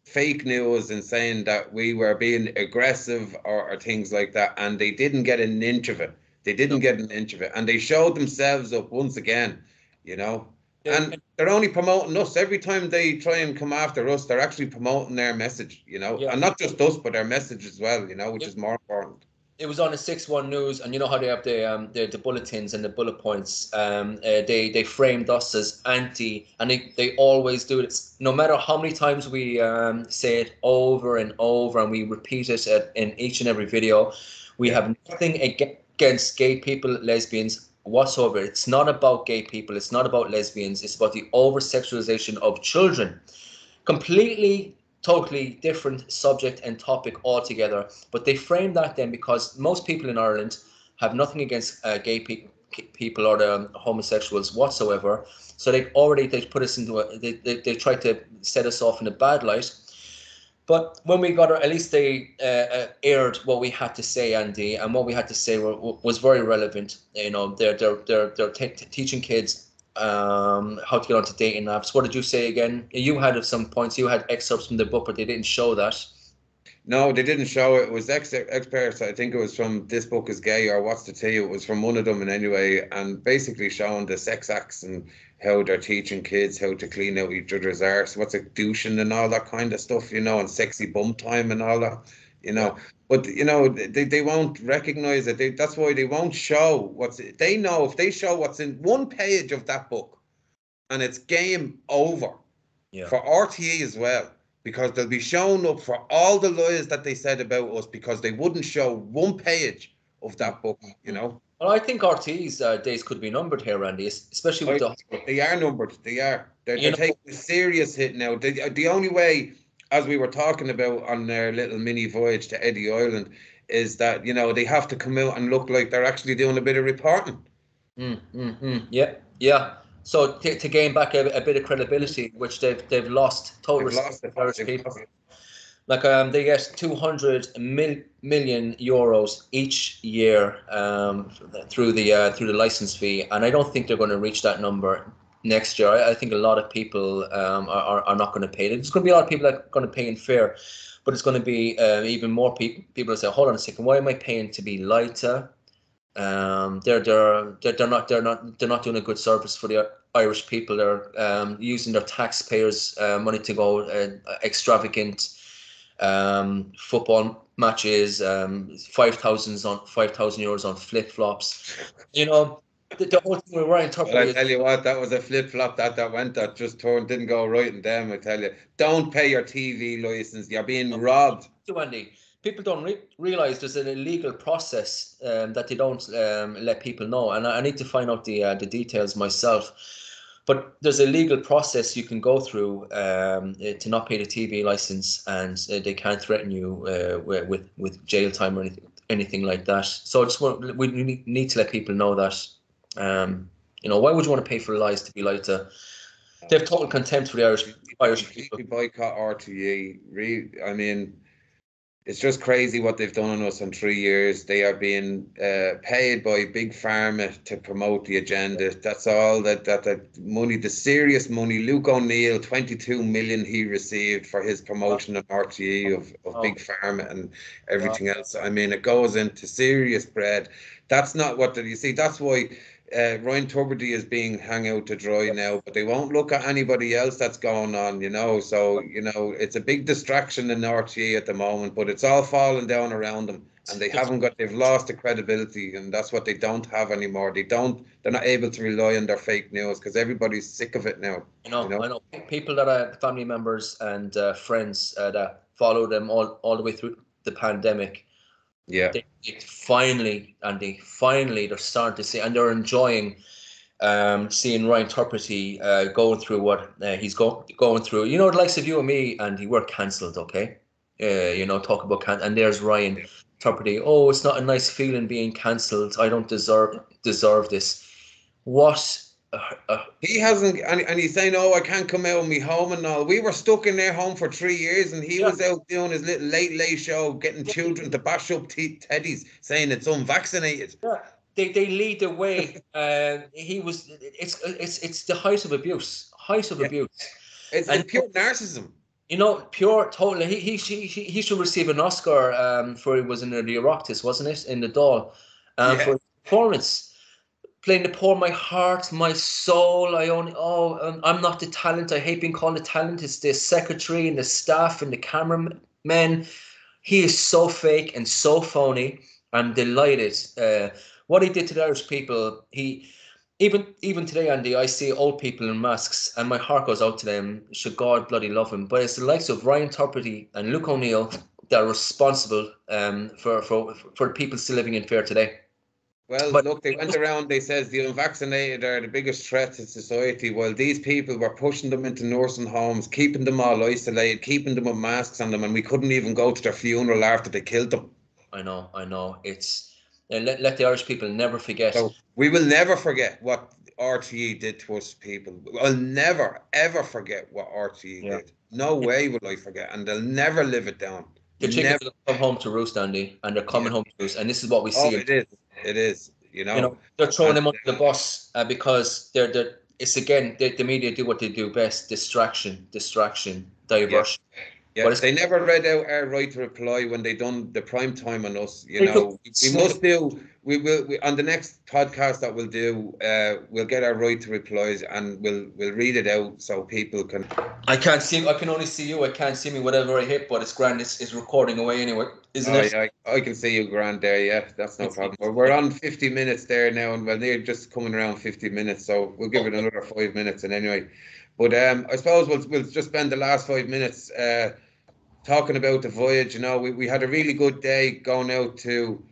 fake news and saying that we were being aggressive or things like that, and they didn't get an inch of it. They didn't get an inch of it, and they showed themselves up once again, you know. And they're only promoting us. Every time they try and come after us, they're actually promoting their message, you know, and not just us, but their message as well, you know, which is more important. It was on the 6-1 News, and you know how they have the bulletins and the bullet points. They framed us as anti, and they always do it. No matter how many times we say it over and over, and we repeat it in each and every video, we have nothing against gay people, lesbians whatsoever. It's not about gay people. It's not about lesbians. It's about the over-sexualization of children. Completely, totally different subject and topic altogether. But they frame that then because most people in Ireland have nothing against gay people or the homosexuals whatsoever. So they put us into they tried to set us off in a bad light. But when we got, at least they aired what we had to say, Andy, and what we had to say was very relevant. You know, they're teaching kids how to get onto dating apps. What did you say again? You had some points. You had excerpts from the book, but they didn't show that. No, they didn't show it. It was experts. I think it was from This Book Is Gay or What's to Tell You. It was from one of them, in any way, and basically showing the sex acts and how they're teaching kids how to clean out each other's arse, what's a douching and all that kind of stuff, you know, and sexy bum time and all that, you know. Yeah. But you know, they won't recognize it. That's why they won't show they know. If they show what's in one page of that book, and it's game over. Yeah. For RTE as well. Because they'll be showing up for all the lies that they said about us, because they wouldn't show one page of that book, you know. Well, I think RT's days could be numbered here, Randy, especially with They are numbered. They are. They're taking a serious hit now. The only way, as we were talking about on their little mini voyage to Eddie Island, is that, you know, they have to come out and look like they're actually doing a bit of reporting. Yeah. So to gain back a bit of credibility, which they've lost totally. Like they get 200 million euros each year through the license fee, and I don't think they're going to reach that number next year. I think a lot of people are not going to pay. There's going to be a lot of people that are going to pay in fair, but it's going to be even more people. People say, "Hold on a second, why am I paying to be lied to?" They're not doing a good service for the Irish people. They're using their taxpayers' money to go extravagant football matches, 5,000 euros on flip flops. You know, the whole thing we're wearing. Well, I tell you what, that was a flip flop that just didn't go right in them. I tell you, don't pay your TV license. You're being robbed. Andy, people don't realize there's an illegal process that they don't let people know, and I need to find out the details myself. But there's a legal process you can go through to not pay the TV license, and they can't threaten you with jail time or anything like that. So we need to let people know that. You know, why would you want to pay for lies to be lied to? They have total contempt for the Irish people. Boycott RTE. I mean, it's just crazy what they've done on us in 3 years. They are being paid by big pharma to promote the agenda. That's all that money, the serious money. Luke O'Neill, 22 million he received for his promotion of RTE of big pharma and everything else. I mean, it goes into serious bread. That's not what you see. That's why Ryan Tubridy is being hung out to dry now, but they won't look at anybody else that's going on, So, it's a big distraction in RTE at the moment, but it's all falling down around them, and they've lost the credibility, and that's what they don't have anymore. They're not able to rely on their fake news because everybody's sick of it now. I know people that are family members and friends that follow them all the way through the pandemic. Yeah. They're starting to see, and they're enjoying seeing Ryan Tubridy going through what he's going through. The likes of you and me, Andy, we're cancelled, okay? Talk about and there's Ryan Tubridy. Oh, it's not a nice feeling being cancelled. I don't deserve this. What? He hasn't, and he's saying, "Oh, I can't come out of my home and all." We were stuck in their home for 3 years, and he was out doing his little late show, getting children to bash up teddies, saying it's unvaccinated. Yeah, they lead the way. He was. It's the height of abuse. Abuse. It's pure narcissism. Pure, totally. He should receive an Oscar for he was in the Oireachtas, wasn't it, in the Dáil, for his performance. Playing the poor, my heart, my soul. I'm not the talent. I hate being called a talent. It's the secretary and the staff and the cameramen. He is so fake and so phony. I'm delighted. What he did to the Irish people. Even today, Andy, I see old people in masks, and my heart goes out to them. Should God bloody love him? But it's the likes of Ryan Tubridy and Luke O'Neill that are responsible for the people still living in fear today. Well, look, they went around, they says the unvaccinated are the biggest threat to society, while these people were pushing them into nursing homes, keeping them all isolated, keeping them with masks on them, and we couldn't even go to their funeral after they killed them. I know. It's let the Irish people never forget. So we will never forget what RTE did to us people. I'll never, ever forget what RTE did. No way will I forget, and they'll never live it down. The chickens will come home to roost, Andy, and they're coming home to roost, and this is what we see. It is. They're throwing them under the bus because it's again the media do what they do best: distraction, diversion. Yeah, but they never read out our right to reply when they done the prime time on us. We must do. We will on the next podcast that we'll do. We'll get our right to replies and we'll read it out so people can. I can't see. I can only see you. I can't see me. Whatever I hit, but it's grand. It's recording away anyway, isn't it? I can see you grand there. Yeah, that's no problem. We're on 50 minutes there now, and they're just coming around 50 minutes, so we'll give it another 5 minutes. And anyway, but I suppose we'll just spend the last 5 minutes talking about the voyage. We had a really good day going out to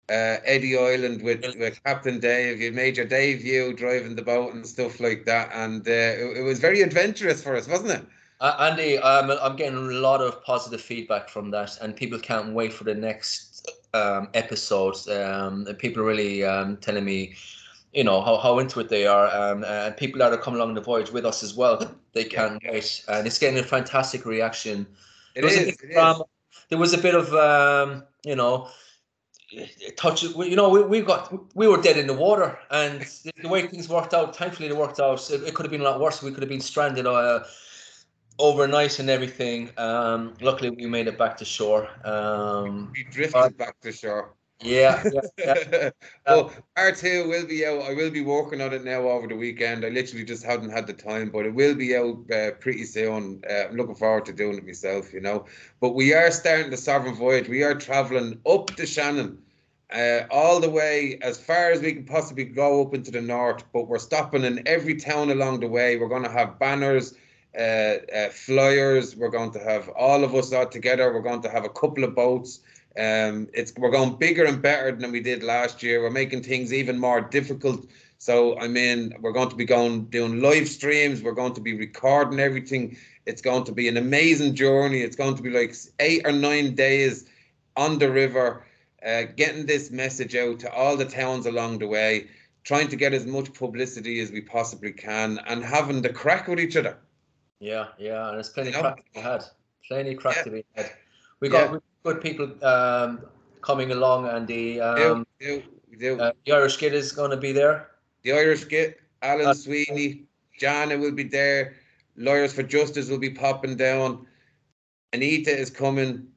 Eddie Island with Captain Dave. You made your debut driving the boat and stuff like that, and it was very adventurous for us, wasn't it? Andy, I'm getting a lot of positive feedback from that, and people can't wait for the next episodes. People are really telling me, how into it they are, and people that are coming along the voyage with us as well. They can't wait, and it's getting a fantastic reaction. There was a bit of touch. We were dead in the water, and the way things worked out. Thankfully, they worked out. It could have been a lot worse. We could have been stranded overnight and everything. Luckily, we made it back to shore. We drifted back to shore. Yeah. Well, part 2 will be out. I will be working on it now over the weekend. I literally just haven't had the time, but it will be out pretty soon. I'm looking forward to doing it myself, But we are starting the Sovereign Voyage. We are travelling up the Shannon, all the way as far as we can possibly go up into the north. But we're stopping in every town along the way. We're going to have banners, flyers. We're going to have all of us out together. We're going to have a couple of boats. We're going bigger and better than we did last year. We're making things even more difficult. So, we're going to be doing live streams. We're going to be recording everything. It's going to be an amazing journey. It's going to be like 8 or 9 days on the river, getting this message out to all the towns along the way, trying to get as much publicity as we possibly can, and having the crack with each other. Yeah, and there's plenty of crack to be had. Plenty of crack to be had. We got good people coming along, and the Irish Kid is going to be there. The Irish Kid, Alan Sweeney, Jana will be there. Lawyers for Justice will be popping down. Anita is coming.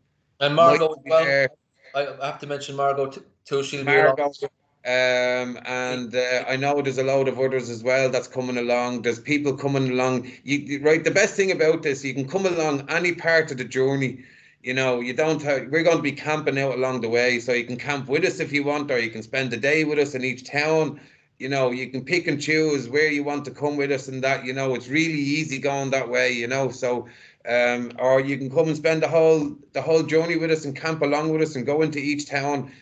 And Margot as well. There. I have to mention Margot too. She'll be along. And I know there's a load of others as well that's coming along. There's people coming along. Right, the best thing about this, you can come along any part of the journey. You know, you don't have, we're going to be camping out along the way, so you can camp with us if you want, or you can spend the day with us in each town. You know, you can pick and choose where you want to come with us, and that, you know, it's really easy going that way, you know. So or you can come and spend the whole journey with us and camp along with us and go into each town.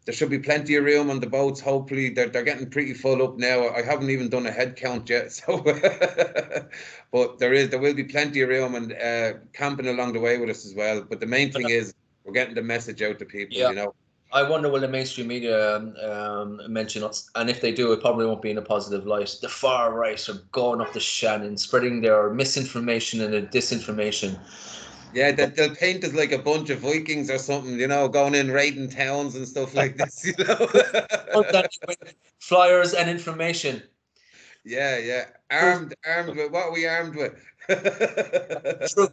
There should be plenty of room on the boats. Hopefully, they're getting pretty full up now. I haven't even done a head count yet, so but there will be plenty of room, and camping along the way with us as well. But the main thing is we're getting the message out to people. Yeah. You know. I wonder will the mainstream media mention us, and if they do, it probably won't be in a positive light. The far right are going up the Shannon, spreading their misinformation and disinformation. Yeah, they'll paint us like a bunch of Vikings or something, you know, going in raiding towns and stuff like this, you know. Flyers and information. Yeah. Armed with what are we armed with? Truth.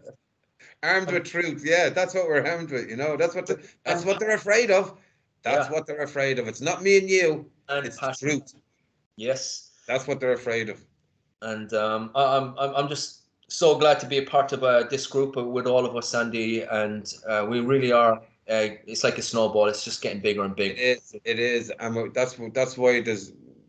Armed with truth. Yeah, that's what we're armed with, you know. That's what they're afraid of. That's what they're afraid of. It's not me and you. And it's the truth. Yes. That's what they're afraid of. And I'm just so glad to be a part of this group with all of us, Andy, and we really are. It's like a snowball; it's just getting bigger and bigger. It is, and that's why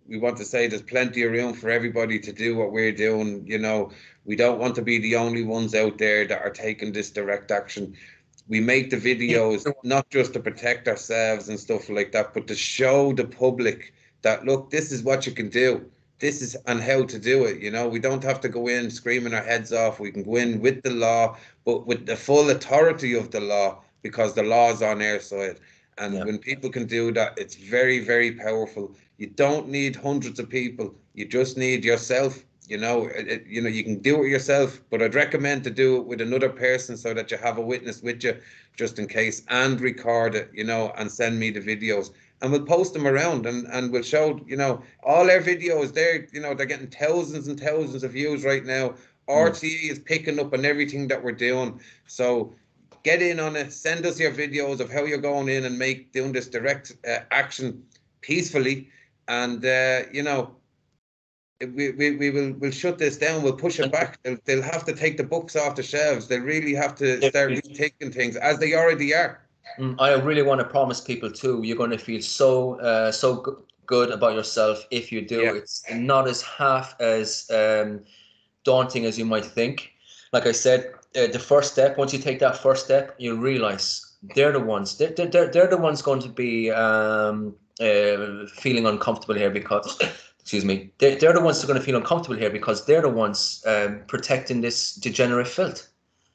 we want to say there's plenty of room for everybody to do what we're doing. You know, we don't want to be the only ones out there that are taking this direct action. We make the videos not just to protect ourselves and stuff like that, but to show the public that, look, this is what you can do. This is and how to do it. You know, we don't have to go in screaming our heads off. We can go in with the law, but with the full authority of the law, because the law is on our side. And when people can do that, it's very, very powerful. You don't need hundreds of people. You just need yourself. You know, you can do it yourself, but I'd recommend to do it with another person so that you have a witness with you, just in case, and record it, you know, and send me the videos. And we'll post them around, and we'll show, you know, all our videos there, you know, they're getting thousands and thousands of views right now. RTE is picking up on everything that we're doing. So get in on it. Send us your videos of how you're going in and doing this direct action peacefully. And, you know, we'll shut this down. We'll push it back. They'll have to take the books off the shelves. They really have to start retaking things, as they already are. I really want to promise people too, you're going to feel so good about yourself if you do. It's not as half as daunting as you might think. Like I said, the first step, once you take that first step, you realize they're the ones going to be feeling uncomfortable here because excuse me, they're the ones that are going to feel uncomfortable here because they're the ones protecting this degenerate filth.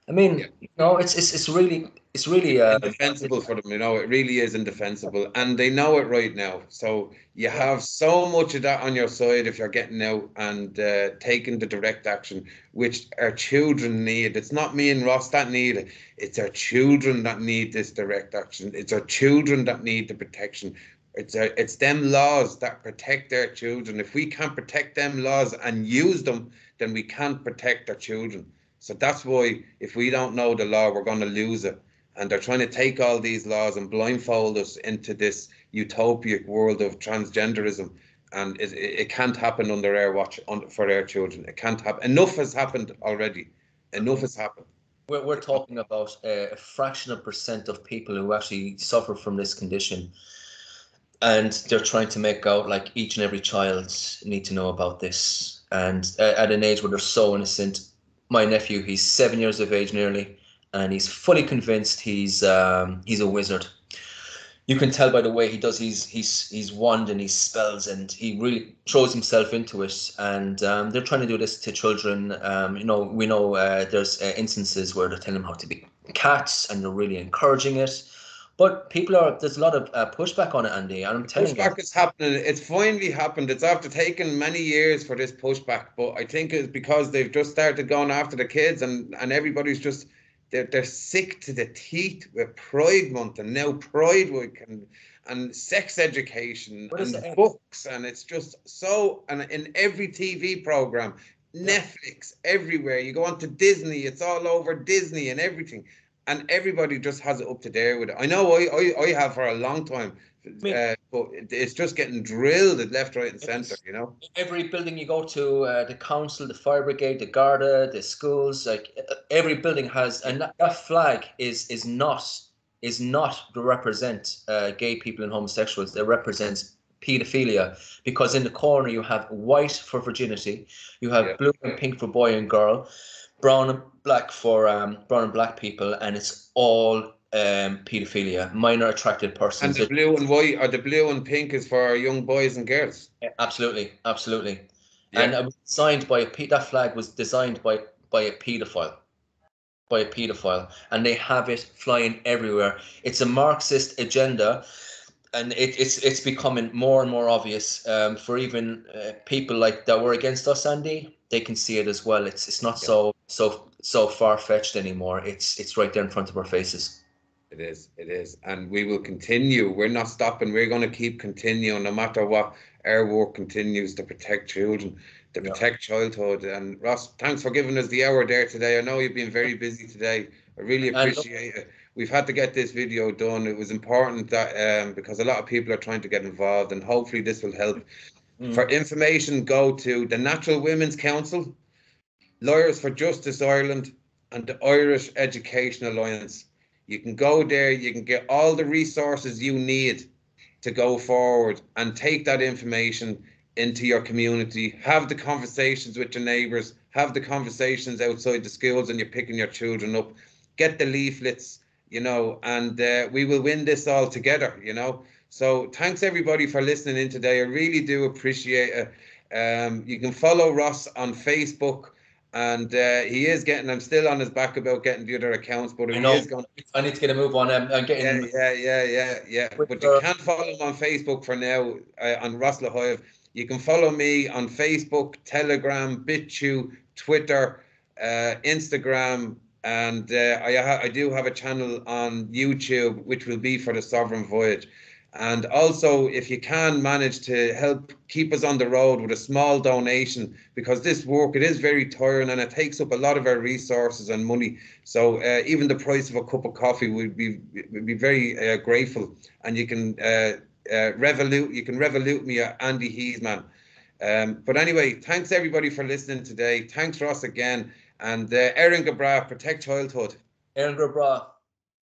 I mean, you know, it's really indefensible for them. You know, it really is indefensible, and they know it right now. So you have so much of that on your side if you're getting out and taking the direct action, which our children need. It's not me and Ross that need it. It's our children that need this direct action. It's our children that need the protection. It's them laws that protect their children. If we can't protect them laws and use them, then we can't protect our children. So that's why if we don't know the law, we're going to lose it. And they're trying to take all these laws and blindfold us into this utopic world of transgenderism. And it can't happen under our watch for our children. It can't happen. Enough has happened already. Enough has happened. We're talking about a fraction of % of people who actually suffer from this condition. And they're trying to make out like each and every child need to know about this. And at an age where they're so innocent. My nephew, he's 7 years of age nearly, and he's fully convinced he's a wizard. You can tell by the way he does his wand and his spells, and he really throws himself into it. And they're trying to do this to children. You know, we know there's instances where they're telling them how to be cats, and they're really encouraging it. But there's a lot of pushback on it, Andy. And I'm telling you, pushback is happening. It's finally happened. It's after taking many years for this pushback, but I think it's because they've just started going after the kids, and everybody's just they're sick to the teeth with Pride Month and now Pride Week and sex education What is and it? books, and it's just so, and in every TV program, Yeah. Netflix, everywhere you go onto Disney, it's all over Disney and everything, and everybody just has it up to there with it. I know I have for a long time, I mean, but it's just getting drilled at left, right, and center, it's you know. every building you go to, the council, the fire brigade, the Garda, the schools, like every building has, and that flag is not to represent gay people and homosexuals. It represents pedophilia, because in the corner you have white for virginity, you have Yeah. blue and pink for boy and girl, brown and black for brown and black people, and it's all pedophilia, minor attracted And persons. the blue and white, or the blue and pink, is for young boys and girls. Absolutely, absolutely. And Yeah. it was designed by that flag was designed by a pedophile, and they have it flying everywhere. It's a Marxist agenda, and it's becoming more and more obvious for even people like that were against us, Andy. They can see it as well. It's not Yeah. so far fetched anymore. It's right there in front of our faces. It is. It is. And we will continue. We're not stopping. We're going to keep continuing no matter what. Our work continues to protect children, to Yeah. protect childhood. And Ross, thanks for giving us the hour there today. I know you've been very busy today. I really And look, appreciate it. We've had to get this video done. It was important that because a lot of people are trying to get involved, and hopefully this will help. For information, go to the Natural Women's Council, Lawyers for Justice Ireland, and the Irish Education Alliance. You can go there, you can get all the resources you need to go forward and take that information into your community. Have the conversations with your neighbours, have the conversations outside the schools and you're picking your children up. Get the leaflets, and we will win this all together, So thanks everybody for listening in today. I really do appreciate it. You can follow Ross on Facebook, and he is getting, I'm still on his back about getting the other accounts, but I he know is going. I need to get a move on. I'm Yeah, getting yeah. But you Twitter. can't follow him on Facebook for now, on Ross Lahive. You can follow me on Facebook, Telegram, BitChute, Twitter, Instagram, and I do have a channel on YouTube, which will be for the Sovereign Voyage. And also, if you can manage to help keep us on the road with a small donation, because this work, it is very tiring and it takes up a lot of our resources and money. So even the price of a cup of coffee would be very grateful. And you can revolute me at Andy Heasman. But anyway, thanks everybody for listening today. Thanks Ross again, and Erin Gabra, protect childhood. Aaron Bra.